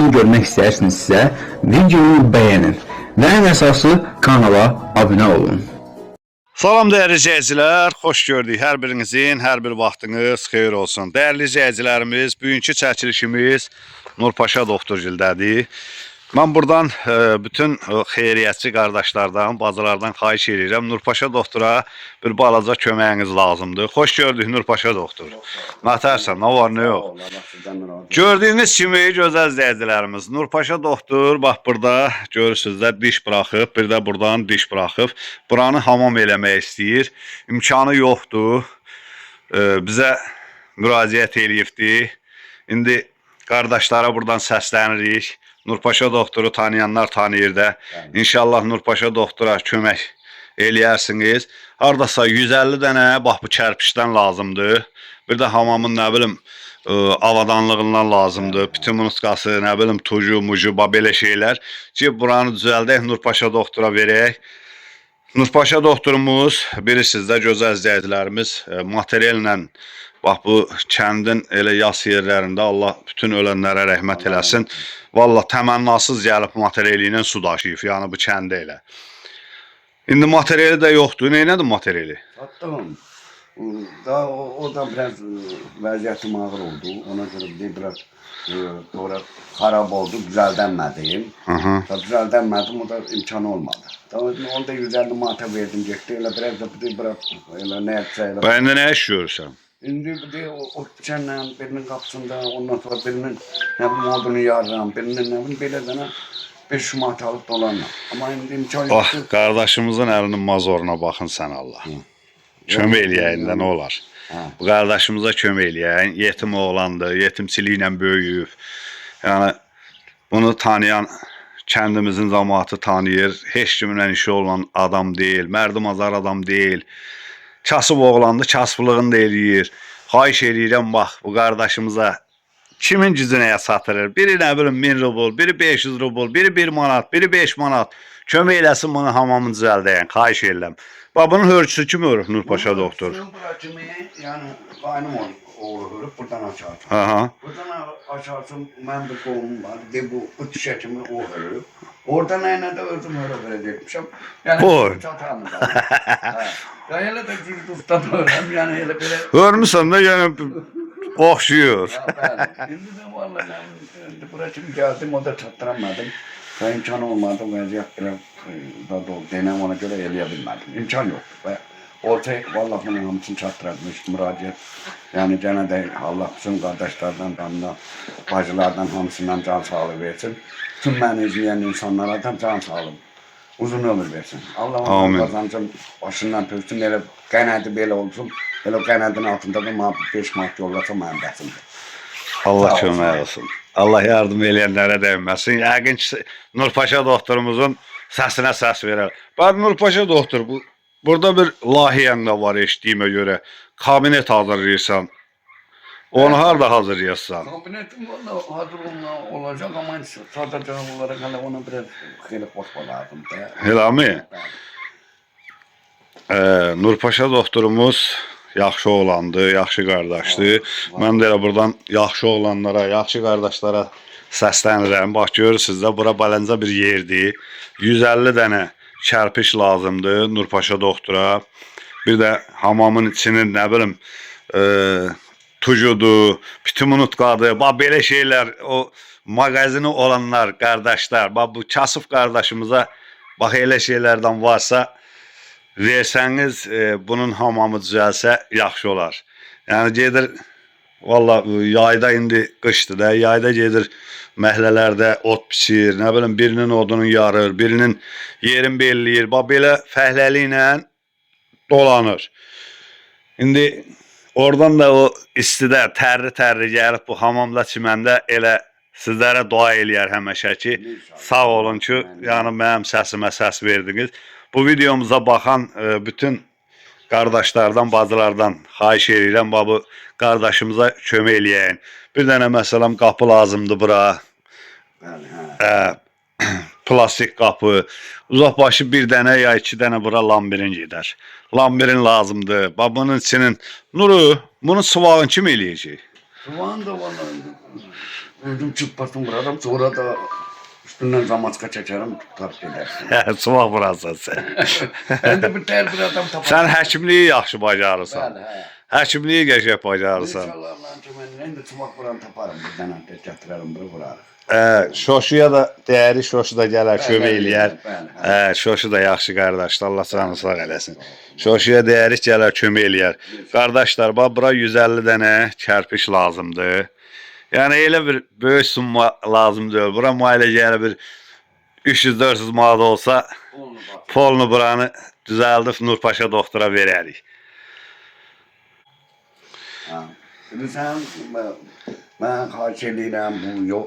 videonu görmək istəyirsinizsə, videonu bəyənin və ən əsası kanala abunə olun. Salam dəyərli izləyicilər, xoş gördük. Hər birinizin, hər bir vaxtınız xeyir olsun. Dəyərli izləyicilərimiz, bugünkü çəkilişimiz Nurpaşa doktorgildədir. Mən buradan bütün xeyriyyətçi qardaşlardan, bacılardan xahiş edirəm. Nurpaşa doktora bir balaca köməyiniz lazımdır. Xoş gördük Nurpaşa doktor. Nətərsən, nə var, nə yox? Gördüyünüz kimi gözəl izləyicilərimiz, Nurpaşa doktor bax burada görürsünüz də diş buraxıb, bir də buradan diş buraxıb. Buranı hamam eləmək istəyir. İmkanı yoxdur. Bizə müraciət eləyibdi. İndi qardaşlara buradan səslənirik. Nurpaşa doktoru tanıyanlar tanıyır da. İnşallah Nurpaşa doktora kömək eləyərsiniz. Hardasa 150 dənə bax bu kərpişdən lazımdır. Bir də hamamın nə bilim avadanlığından lazımdır. Pitimunutqası, nə bilim tuju, muju, belə şeylər ki, buranı düzəldək, Nurpaşa doktora verək. Nurpaşa doktorumuz, bilirsiniz də gözəl izləyicilərimiz, materiallə bax bu kəndin elə yas yerlərində Allah bütün ölənlərə rəhmət eləsin. Valla təmənnasız gəlib materiali ilə su daşıyıb, yəni bu kəndə elə. İndi materiali də yoxdur. Neynədir materiali? Sattım. Daha o da biraz vəziyyətim ağır oldu. Ona görə biraz sonra xarab oldu, düzəldənmədim. Düzəldənmədim, o da imkanı olmadı. Onu da 150 manata verdim, getdi. Elə biraz da elə nə etsə elə. Bəndə nə iş görürsən? İndi o biçənlə birinin qapısında, ondan sonra birinin nə bilim odunu yarıram, birinin nə bilim belə dənə 5 manat alıb dolanla. Amma indi imkan yoxdur. Ah, qardaşımızın əlinin mazoruna baxın sən Allah. Kömək eləyəyin də nə olar? Bu qardaşımıza kömək eləyəyin. Yetim oğlandır, yetimçiliklə böyüyüb. Yəni bunu tanıyan kəndimizin cəmaatı tanıyır. Heç kiminlə işi olan adam deyil, mərdimazar adam deyil. Kasıb oğlandı, kasıblığını da eləyir. Xahiş eləyirəm, bax, bu qardaşımıza kimin gücünəyə satılır? Biri nə bilim 1000 rubl, biri 500 rubl, biri 1 manat, biri 5 manat. Kömək eləsin bunu hamamın düzəldəyən, xahiş edirəm. Bax, bunun hörçüsü kimi örüb Nurpaşa doktor? Bura kimi, yəni qaynım oğlu hörüb, buradan açarsın. Buradan açarsın, mən bir qolum var, bu tişə kimi o hörüb. Orada nə də özüm hörüb verəcəkmişəm. Yəni, çatamı da. Ya elə də güclü ustadırəm, yəni elə belə... Hörmüsən də, yəni oxşuyur. İndi də valla, bura kimi gəldim, o da çatdıramadım. İmkan olmadı, vəziyyət belə denəm, ona görə eləyə bilmədim. İmkan yoxdur. Ortaya valla bunun hamısını çatdırmış, müraciət. Yəni gənə də Allah bütün qardaşlardan, bacılardan hamısından can sağlığı versin. Tüm məni izləyən insanlara da can sağlığı, uzun ömür versin. Allah onun qazancın başından töksün, elə qənədi belə olsun. Elə qənədin altında da 5 manat yollasa mənim bəsimdir. Allah kömək olsun. Allah yardım eləyənlərə dəyməsin. Yəqin ki, Nurpaşa doktorumuzun səsinə səs verər. Bax, Nurpaşa doktor, burada bir layihən də var eşitdiyimə görə. Kabinet hazırlayırsan. Onu harada hazırlayırsan? Kabinetim valla hazır olacaq, amma sadəcə olaraq hələ ona biraz xeyli qoşma lazımdır. Elə mi? Nurpaşa doktorumuz yaxşı oğlandı, yaxşı qardaşdı. Mən də elə buradan yaxşı oğlanlara, yaxşı qardaşlara səslənirəm. Bax, görürsünüz də, bura balanca bir yerdir. 150 dənə kərpiş lazımdır Nurpaşa doktora. Bir də hamamın içinin, nə bilim, tujudur, pitimunutqadır, bax, belə şeylər, o mağazini olanlar, qardaşlar, bax, bu kasıb qardaşımıza, bax, elə şeylərdən varsa, versəniz, bunun hamamı düzəlsə, yaxşı olar. Yəni, gedir, valla, yayda indi qışdır da, yayda gedir, məhlələrdə ot biçir, nə bilim, birinin odunu yarır, birinin yerin belləyir, bax, belə fəhləli ilə dolanır. İndi, oradan da o istidə, tərli gəlib bu hamamda, çiməndə elə sizlərə dua eləyər həməşə ki, sağ olun ki, yəni mənim səsimə səs verdiniz. Bu videomuza baxan bütün qardaşlardan, bacılardan xahiş edirəm, bu qardaşımıza kömək eləyəyin. Bir dənə məsələn qapı lazımdır bura. Plastik qapı. Uzaqbaşı bir dənə ya 2 dənə bura lambirin gedər. Lambirin lazımdır. Bunun içinin nuru, bunun sıvağını kim eləyəcək? Soğan da vallahi öldüm çıkmasın buradan sonra da üstünden zamaska çekerim tutar gider. Sumaq vurasan sən. Ben de bir ter bir adam tapar. Sən həkimliyi yaxşı bacarırsan. Bəli, hə. Həkimliyi qəşəng bacarırsan. İnşallah Allah'ın cümlenin en de sumak vuran taparım. Bir tane de getirelim bunu vurarım. Şoşuya da dəyəri şoşu da gələr, kömək Bəli, eləyər. bəli, Şoşu da yaxşı qardaşdır. Allah canı sağ eləsin. Şoşuya dəyəri gələr, kömək eləyər. Qardaşlar, bax bura 150 dənə kərpiç lazımdır. Yəni elə bir böyük summa lazım deyil. Bura müalicəyə bir 300-400 manat olsa, polnu buranı düzəldib Nurpaşa doktora verərik. Bilirsən, mən xahiş edirəm bu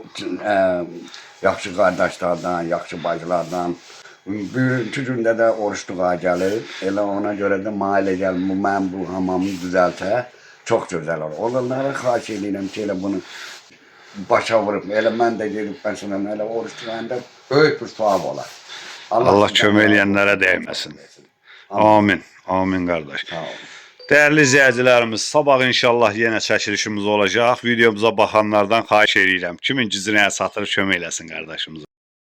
yaxşı qardaşlardan, yaxşı bacılardan. Bugünkü gündə də oruçluğa gəlir. Elə ona görə də mailə gəlir, mən bu hamamı düzəltə. Çox gözəl olur. Onlara xahiş edirəm ki, elə bunu başa vurub, elə mən də gedib məsələn, elə oruçluğunda böyük bir savab olar. Allah kömək eləyənlərə dəyməsin. Amin. Amin qardaş. Sağ olun. Dəyərli izləyicilərimiz, sabah inşallah yenə çəkilişimiz olacaq. Videomuza baxanlardan xahiş edirəm. Kimin gücünə satır kömək eləsin qardaşımıza.